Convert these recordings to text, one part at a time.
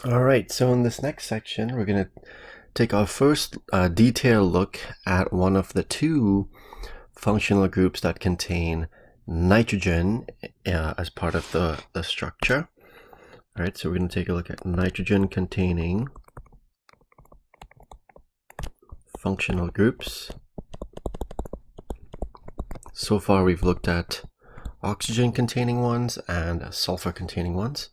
All right, so in this next section, we're going to take our first detailed look at one of the two functional groups that contain nitrogen as part of the structure. All right, so we're going to take a look at nitrogen containing functional groups. So far, we've looked at oxygen containing ones and sulfur containing ones.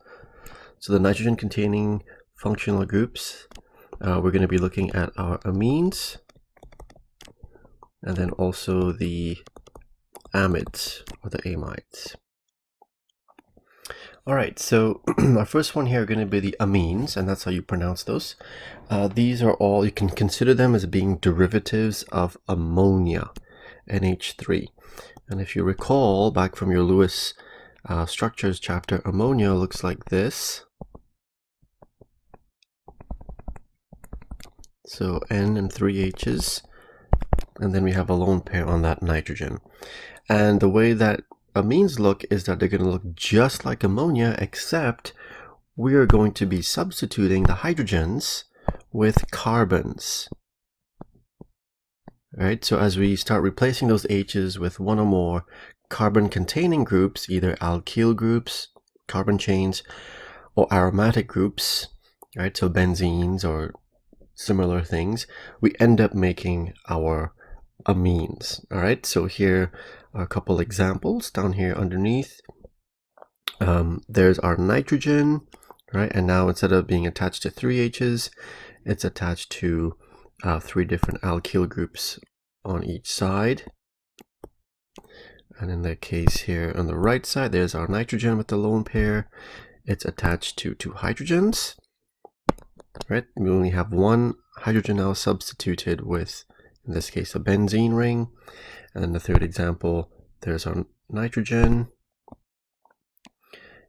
So the nitrogen containing functional groups, we're going to be looking at our amines and then also the amides or the amides. All right, so our first one here are going to be the amines, and that's how you pronounce those. These are all, you can consider them as being derivatives of ammonia, NH3. And if you recall back from your Lewis structures chapter, ammonia looks like this. So N and 3 H's, and then we have a lone pair on that nitrogen. And the way that amines look is that they're going to look just like ammonia, except we are going to be substituting the hydrogens with carbons. Right? So as we start replacing those H's with one or more carbon-containing groups, either alkyl groups, carbon chains, or aromatic groups, right? So benzenes or similar things, we end up making our amines. All right, so here are a couple examples down here underneath. There's our nitrogen, right? And now instead of being attached to 3 H's, it's attached to 3 different alkyl groups on each side. And in the case here on the right side, there's our nitrogen with the lone pair. It's attached to 2 hydrogens. Right, we only have one hydrogen now substituted with, in this case, a benzene ring. And then the third example, there's our nitrogen.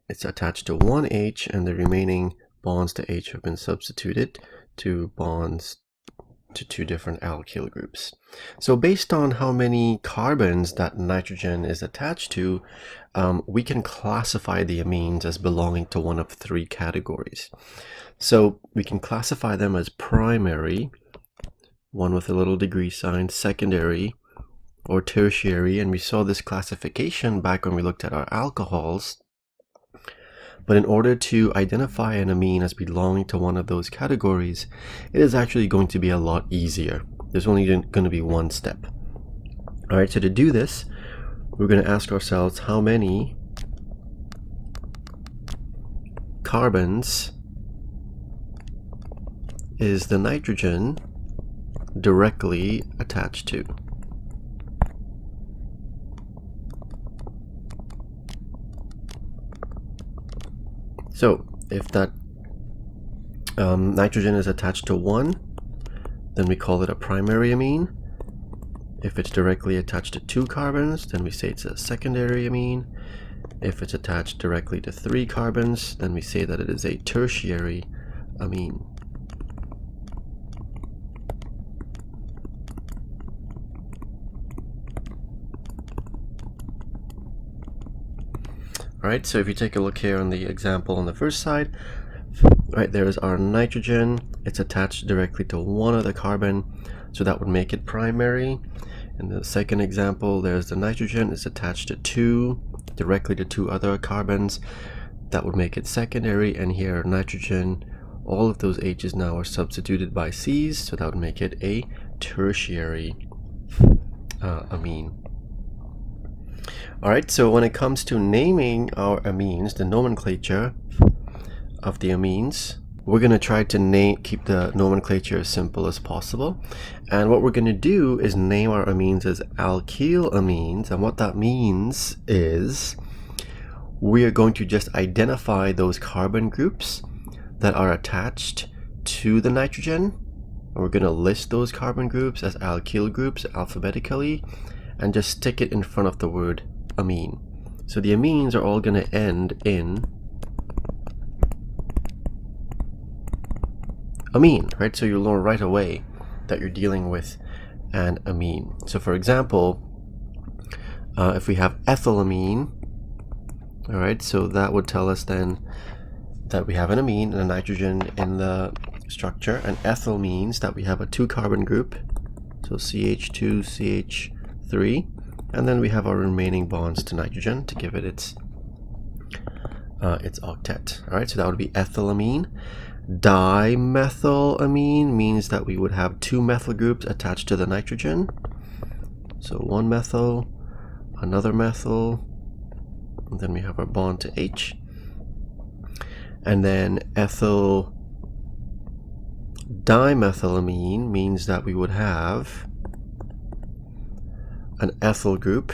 It's attached to one H, and the remaining bonds to H have been substituted to bonds to 2 different alkyl groups. So based on how many carbons that nitrogen is attached to, we can classify the amines as belonging to one of 3 categories. So we can classify them as primary, one with a little degree sign, secondary, or tertiary, and we saw this classification back when we looked at our alcohols. But in order to identify an amine as belonging to one of those categories, it is actually going to be a lot easier. There's only going to be one step. All right, so to do this, we're going to ask ourselves how many carbons is the nitrogen directly attached to. So if that nitrogen is attached to 1, then we call it a primary amine. If it's directly attached to 2 carbons, then we say it's a secondary amine. If it's attached directly to 3 carbons, then we say that it is a tertiary amine. Right, so if you take a look here on the example on the first side, right, there is our nitrogen. It's attached directly to 1 of the carbon, so that would make it primary. In the second example, there's the nitrogen. It's attached to 2, directly to 2 other carbons. That would make it secondary. And here, nitrogen, all of those H's now are substituted by C's, so that would make it a tertiary amine. Alright, so when it comes to naming our amines, the nomenclature of the amines, we're going to try to keep the nomenclature as simple as possible. And what we're going to do is name our amines as alkyl amines. And what that means is we are going to just identify those carbon groups that are attached to the nitrogen. And we're going to list those carbon groups as alkyl groups alphabetically and just stick it in front of the word amine. So the amines are all going to end in amine, right? So you'll know right away that you're dealing with an amine. So for example, if we have ethylamine, all right, so that would tell us then that we have an amine and a nitrogen in the structure, and ethyl means that we have a 2-carbon group, so CH2, CH3, and then we have our remaining bonds to nitrogen to give it its octet. All right, so that would be ethylamine. Dimethylamine means that we would have 2 methyl groups attached to the nitrogen. So 1 methyl, another methyl, and then we have our bond to H. And then ethyl dimethylamine means that we would have an ethyl group.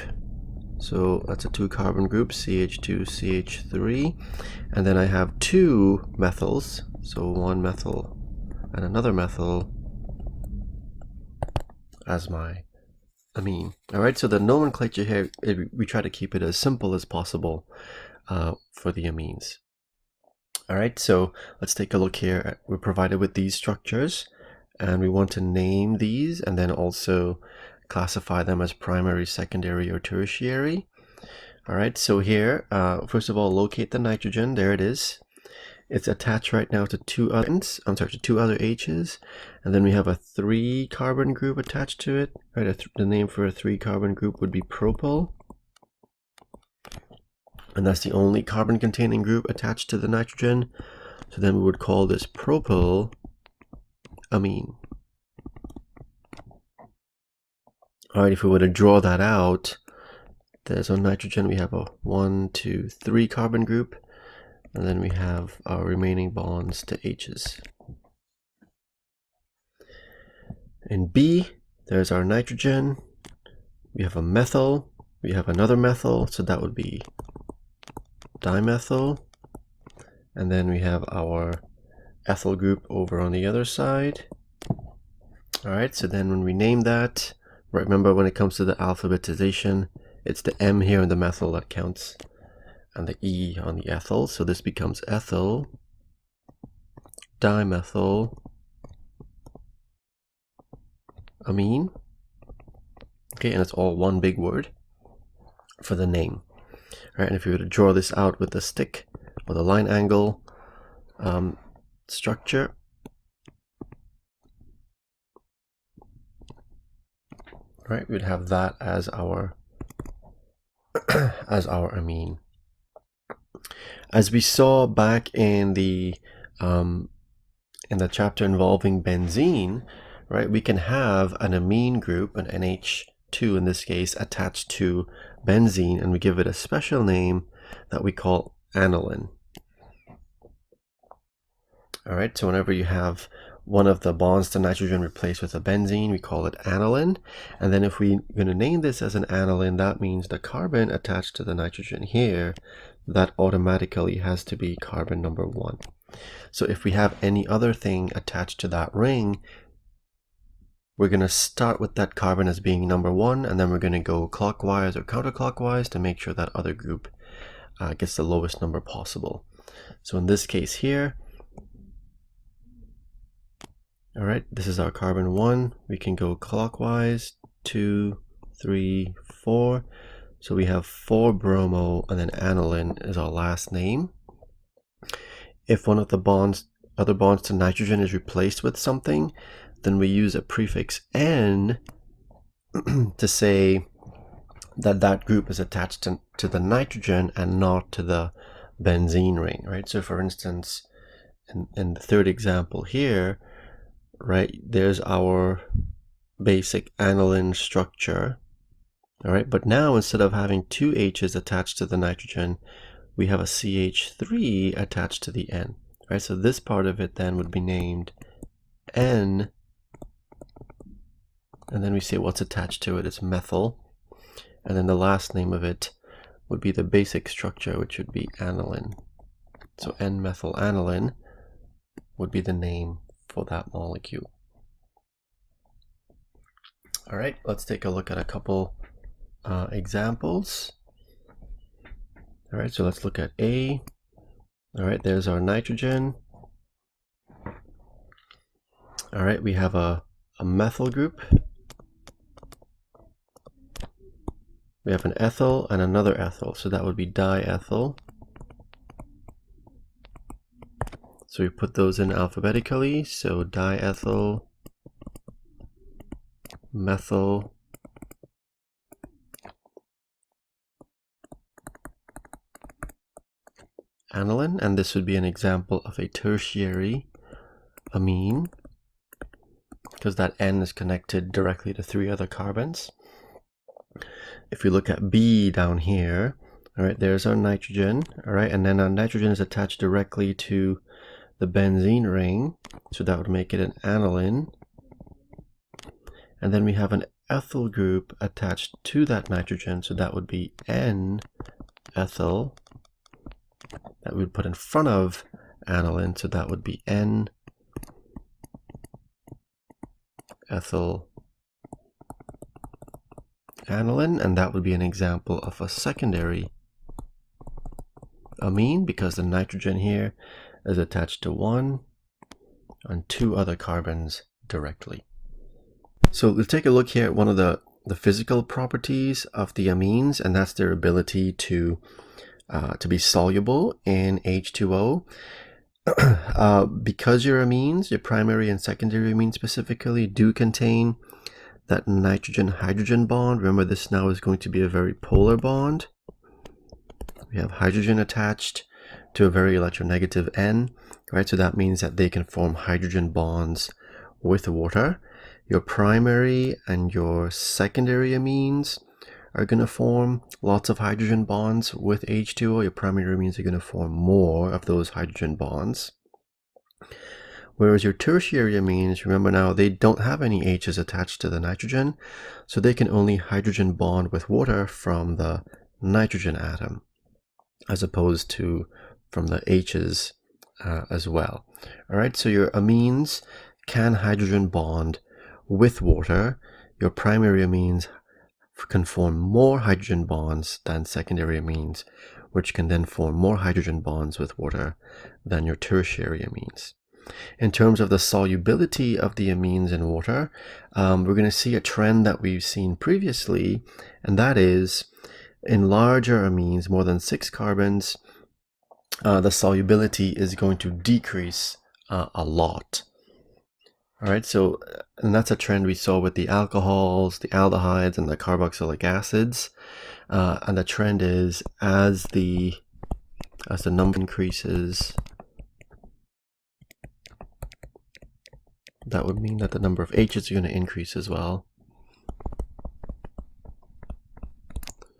So that's a 2-carbon group, CH2, CH3. And then I have 2 methyls, so 1 methyl and another methyl as my amine. All right, so the nomenclature here, we try to keep it as simple as possible for the amines. All right, so let's take a look here. We're provided with these structures, and we want to name these and then also classify them as primary, secondary, or tertiary. All right, so here, first of all, locate the nitrogen. There it is. It's attached right now to 2 other H's, and then we have a 3-carbon group attached to it. Right, the name for a 3-carbon group would be propyl, and that's the only carbon-containing group attached to the nitrogen. So then we would call this propyl amine. All right, if we were to draw that out, there's on nitrogen we have a 1, 2, 3 carbon group, and then we have our remaining bonds to H's. In B, there's our nitrogen. We have a methyl. We have another methyl, so that would be dimethyl. And then we have our ethyl group over on the other side. All right, so then when we name that, remember when it comes to the alphabetization, it's the M here in the methyl that counts, and the E on the ethyl. So this becomes ethyl dimethyl amine. Okay, and it's all one big word for the name. All right, and if we were to draw this out with the stick or the line angle structure, right, we'd have that as our amine. As we saw back in the chapter involving benzene, right, we can have an amine group, an NH2 in this case, attached to benzene, and we give it a special name that we call aniline. All right, so whenever you have one of the bonds to nitrogen replaced with a benzene, we call it aniline. And then if we're going to name this as an aniline, that means the carbon attached to the nitrogen here, that automatically has to be carbon number 1. So if we have any other thing attached to that ring, we're going to start with that carbon as being number 1, and then we're going to go clockwise or counterclockwise to make sure that other group gets the lowest number possible. So in this case here, all right, this is our carbon 1. We can go clockwise, 2, 3, 4. So we have 4 bromo, and then aniline is our last name. If one of the other bonds to nitrogen is replaced with something, then we use a prefix N to say that that group is attached to the nitrogen and not to the benzene ring, right? So for instance, in the third example here, right, there's our basic aniline structure. All right, but now instead of having 2 H's attached to the nitrogen, we have a CH3 attached to the N. Right, so this part of it then would be named N, and then we say what's attached to it is methyl, and then the last name of it would be the basic structure, which would be aniline. So N-methyl aniline would be the name for that molecule. All right, let's take a look at a couple examples. All right, so let's look at A. All right, there's our nitrogen. All right, we have a methyl group. We have an ethyl and another ethyl, so that would be diethyl. So we put those in alphabetically. So diethyl, methyl, aniline, and this would be an example of a tertiary amine because that N is connected directly to 3 other carbons. If we look at B down here, all right, there's our nitrogen, all right, and then our nitrogen is attached directly to the benzene ring, so that would make it an aniline. And then we have an ethyl group attached to that nitrogen, so that would be N-ethyl. That we would put in front of aniline, so that would be N-ethyl aniline, and that would be an example of a secondary amine because the nitrogen here is attached to 1 and 2 other carbons directly. So let's take a look here at one of the physical properties of the amines, and that's their ability to be soluble in H2O. Because your amines, your primary and secondary amines specifically, do contain that nitrogen-hydrogen bond. Remember, this now is going to be a very polar bond. We have hydrogen attached to a very electronegative N, right? So that means that they can form hydrogen bonds with water. Your primary and your secondary amines are going to form lots of hydrogen bonds with H2O. Your primary amines are going to form more of those hydrogen bonds. Whereas your tertiary amines, remember now, they don't have any H's attached to the nitrogen, so they can only hydrogen bond with water from the nitrogen atom, as opposed to from the H's as well. All right, so your amines can hydrogen bond with water. Your primary amines can form more hydrogen bonds than secondary amines, which can then form more hydrogen bonds with water than your tertiary amines. In terms of the solubility of the amines in water, we're going to see a trend that we've seen previously, and that is in larger amines, more than 6 carbons, the solubility is going to decrease a lot. All right, so, and that's a trend we saw with the alcohols, the aldehydes, and the carboxylic acids. And the trend is as the number increases, that would mean that the number of H's are going to increase as well.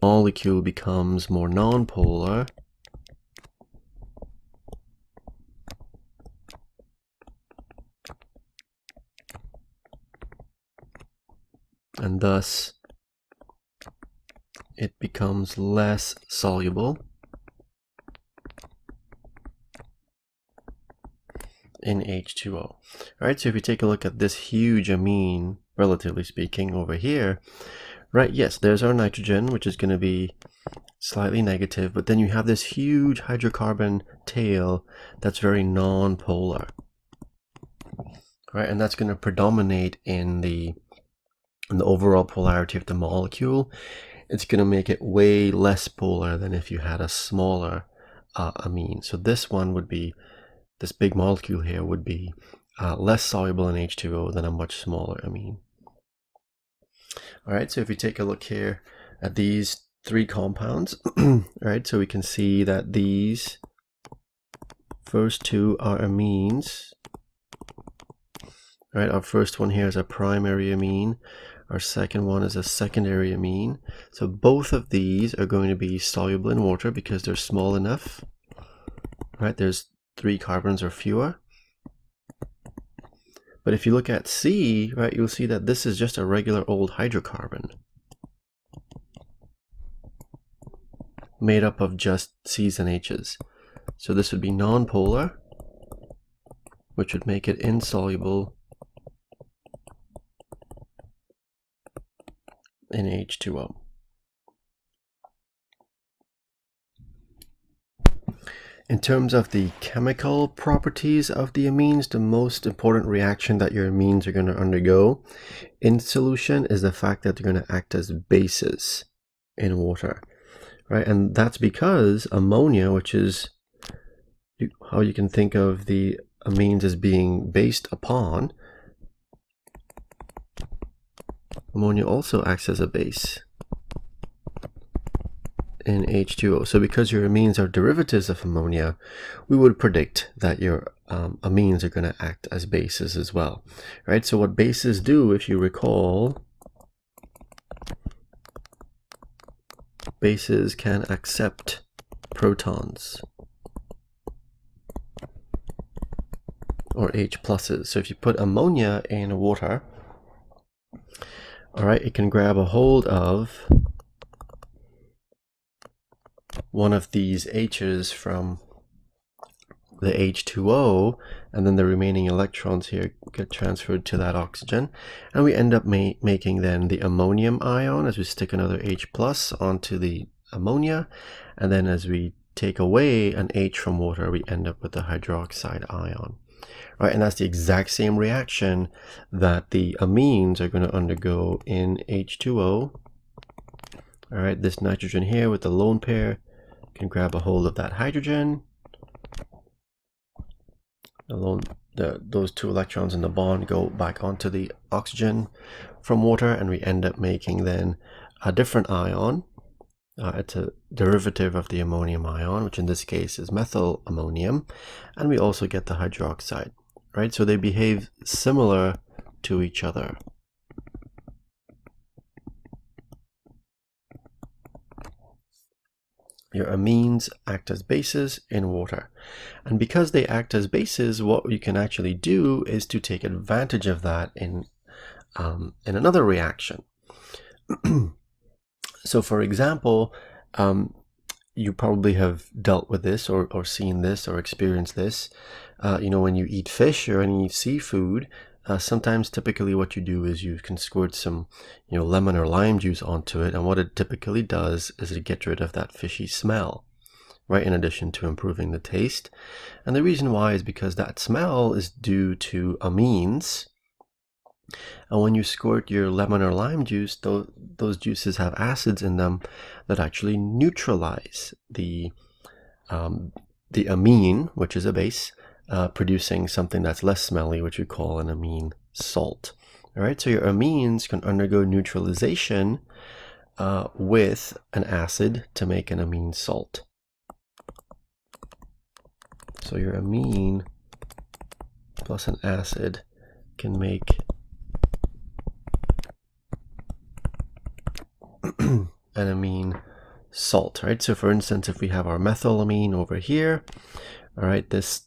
Molecule becomes more nonpolar. And thus it becomes less soluble in H2O. All right, so if you take a look at this huge amine, relatively speaking, over here, right, yes, there's our nitrogen, which is going to be slightly negative, but then you have this huge hydrocarbon tail that's very non-polar, right, and that's going to predominate in the overall polarity of the molecule. It's going to make it way less polar than if you had a smaller amine. So this one would be, this big molecule here would be less soluble in H2O than a much smaller amine. All right, so if we take a look here at these 3 compounds, all right, so we can see that these first 2 are amines. All right, our first one here is a primary amine. Our second one is a secondary amine. So both of these are going to be soluble in water because they're small enough. Right, there's 3 carbons or fewer. But if you look at C, right, you'll see that this is just a regular old hydrocarbon made up of just C's and H's. So this would be nonpolar, which would make it insoluble in H2O. In terms of the chemical properties of the amines, the most important reaction that your amines are going to undergo in solution is the fact that they're going to act as bases in water, right? And that's because ammonia, which is how you can think of the amines as being based upon, ammonia also acts as a base in H2O. So because your amines are derivatives of ammonia, we would predict that your amines are going to act as bases as well, right? So what bases do, if you recall, bases can accept protons or H pluses. So if you put ammonia in water, all right, it can grab a hold of one of these H's from the H2O, and then the remaining electrons here get transferred to that oxygen, and we end up making then the ammonium ion as we stick another H plus onto the ammonia, and then as we take away an H from water, we end up with the hydroxide ion. Right, and that's the exact same reaction that the amines are going to undergo in H2O. All right, this nitrogen here with the lone pair can grab a hold of that hydrogen. Those two electrons in the bond go back onto the oxygen from water, and we end up making then a different ion. It's a derivative of the ammonium ion, which in this case is methyl ammonium, and we also get the hydroxide, right? So they behave similar to each other. Your amines act as bases in water, and because they act as bases, what you can actually do is to take advantage of that in another reaction. So for example, you probably have dealt with this or seen this or experienced this. When you eat fish or any seafood, sometimes typically what you do is you can squirt some lemon or lime juice onto it, and what it typically does is it gets rid of that fishy smell, right, in addition to improving the taste. And the reason why is because that smell is due to amines. And when you squirt your lemon or lime juice, those juices have acids in them that actually neutralize the amine, which is a base, producing something that's less smelly, which we call an amine salt. All right, so your amines can undergo neutralization with an acid to make an amine salt. So your amine plus an acid can make an amine salt, right? So for instance, if we have our methylamine over here, all right, this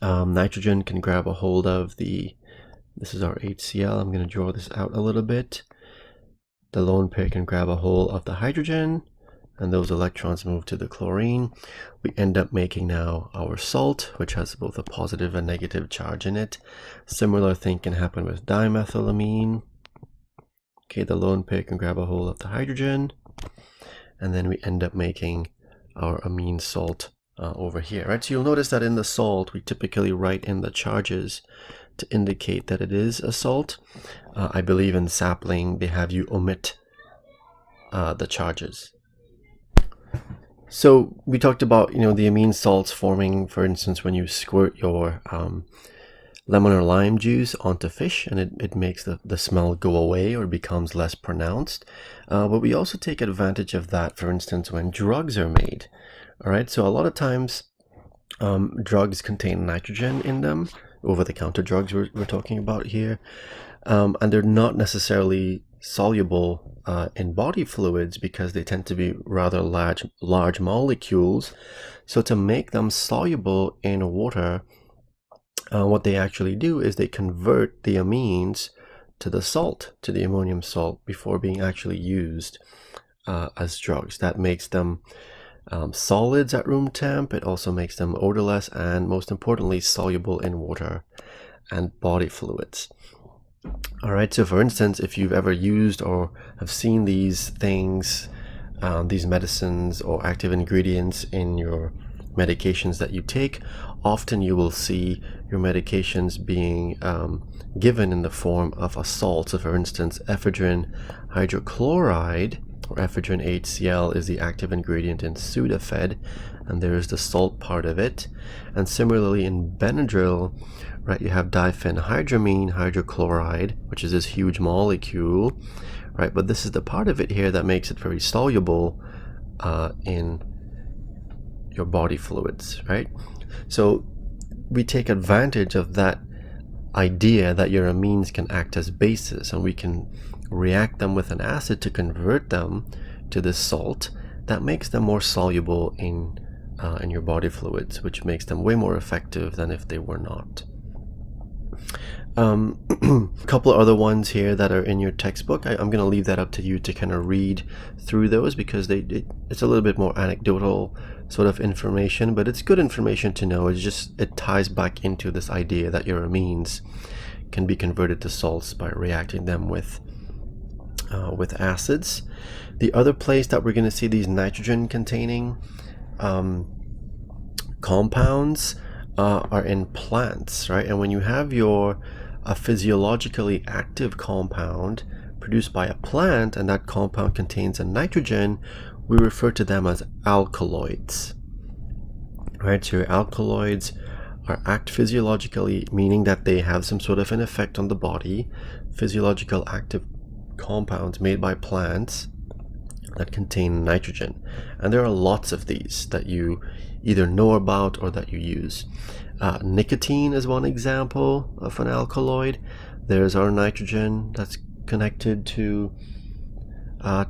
nitrogen can grab a hold of this is our HCl. I'm going to draw this out a little bit. The lone pair can grab a hold of the hydrogen, and those electrons move to the chlorine. We end up making now our salt, which has both a positive and negative charge in it. Similar thing can happen with dimethylamine. Okay, the lone pair can grab a hold of the hydrogen, and then we end up making our amine salt over here, right? So you'll notice that in the salt, we typically write in the charges to indicate that it is a salt. I believe in sapling, they have you omit the charges. So we talked about, the amine salts forming, for instance, when you squirt your lemon or lime juice onto fish, and it makes the smell go away or becomes less pronounced. But we also take advantage of that, for instance, when drugs are made. All right, so a lot of times drugs contain nitrogen in them, over-the-counter drugs we're talking about here, and they're not necessarily soluble in body fluids because they tend to be rather large molecules. So to make them soluble in water, what they actually do is they convert the amines to the salt, to the ammonium salt, before being actually used as drugs. That makes them solids at room temp. It also makes them odorless and, most importantly, soluble in water and body fluids. All right, so for instance, if you've ever used or have seen these things, these medicines or active ingredients in your medications that you take, often you will see your medications being given in the form of a salt. So for instance, ephedrine hydrochloride or ephedrine HCl is the active ingredient in Sudafed, and there is the salt part of it. And similarly in Benadryl, right, you have diphenhydramine hydrochloride, which is this huge molecule, right? But this is the part of it here that makes it very soluble in your body fluids, right? So we take advantage of that idea that your amines can act as bases, and we can react them with an acid to convert them to this salt that makes them more soluble in your body fluids, which makes them way more effective than if they were not. A couple of other ones here that are in your textbook. I'm going to leave that up to you to kind of read through those, because it's a little bit more anecdotal sort of information, but it's good information to know. It ties back into this idea that your amines can be converted to salts by reacting them with acids. The other place that we're going to see these nitrogen containing compounds are in plants, right? And when you have a physiologically active compound produced by a plant, and that compound contains a nitrogen, we refer to them as alkaloids, right? So your alkaloids act physiologically, meaning that they have some sort of an effect on the body. Physiological active compounds made by plants that contain nitrogen, and there are lots of these that you either know about or that you use. Nicotine is one example of an alkaloid. There's our nitrogen that's connected to a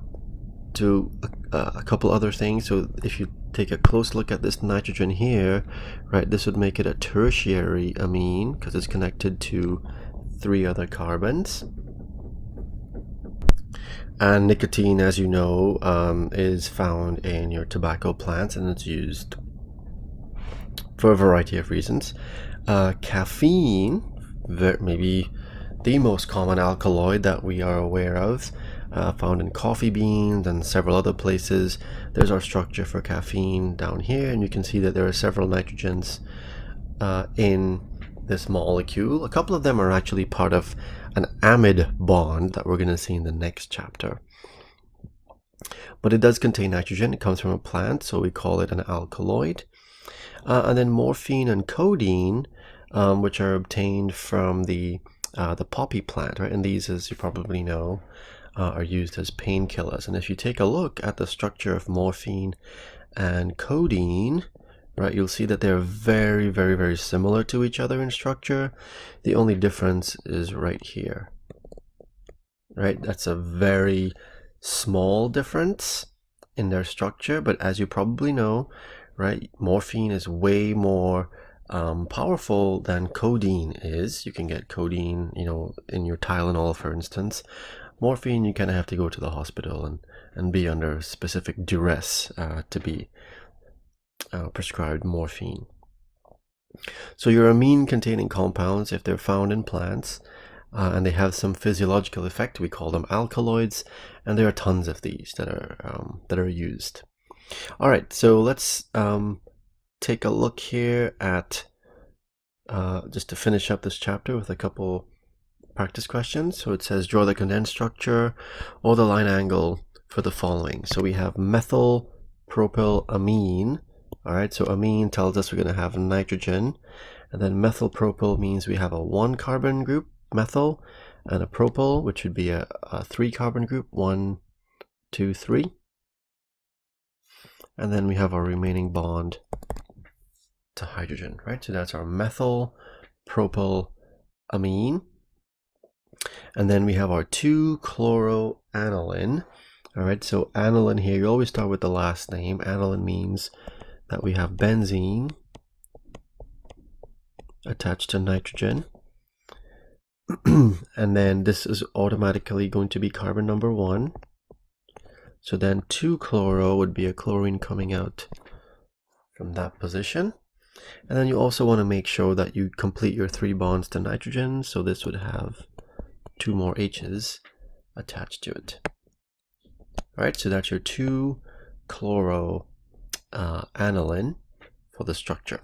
couple other things. So if you take a close look at this nitrogen here, right, this would make it a tertiary amine because it's connected to 3 other carbons. And nicotine, as you know, is found in your tobacco plants, and it's used for a variety of reasons. Caffeine, maybe the most common alkaloid that we are aware of, found in coffee beans and several other places. There's our structure for caffeine down here, and you can see that there are several nitrogens in this molecule. A couple of them are actually part of an amide bond that we're going to see in the next chapter. But it does contain nitrogen. It comes from a plant, so we call it an alkaloid. And then morphine and codeine, which are obtained from the poppy plant, right? And these, as you probably know, are used as painkillers. And if you take a look at the structure of morphine and codeine, right, you'll see that they're very, very, very similar to each other in structure. The only difference is right here, right? That's a very small difference in their structure, but as you probably know, right, morphine is way more powerful than codeine is. You can get codeine, in your Tylenol, for instance. Morphine, you kind of have to go to the hospital and be under specific duress to be prescribed morphine. So your amine containing compounds, if they're found in plants and they have some physiological effect, we call them alkaloids, and there are tons of these that are used. All right, so let's take a look here at just to finish up this chapter with a couple practice questions. So it says draw the condensed structure or the line angle for the following. So we have methyl propyl amine. All right, so amine tells us we're going to have nitrogen, and then methyl propyl means we have a 1 carbon group, methyl, and a propyl, which would be a 3 carbon group, 1, 2, 3. And then we have our remaining bond to hydrogen, right? So that's our methyl propyl amine. And then we have our 2-chloroaniline. All right, so aniline here, you always start with the last name. Aniline means that we have benzene attached to nitrogen. And then this is automatically going to be carbon number 1. So then 2-chloro would be a chlorine coming out from that position. And then you also want to make sure that you complete your 3 bonds to nitrogen. So this would have 2 more H's attached to it. All right, so that's your 2-chloroaniline for the structure.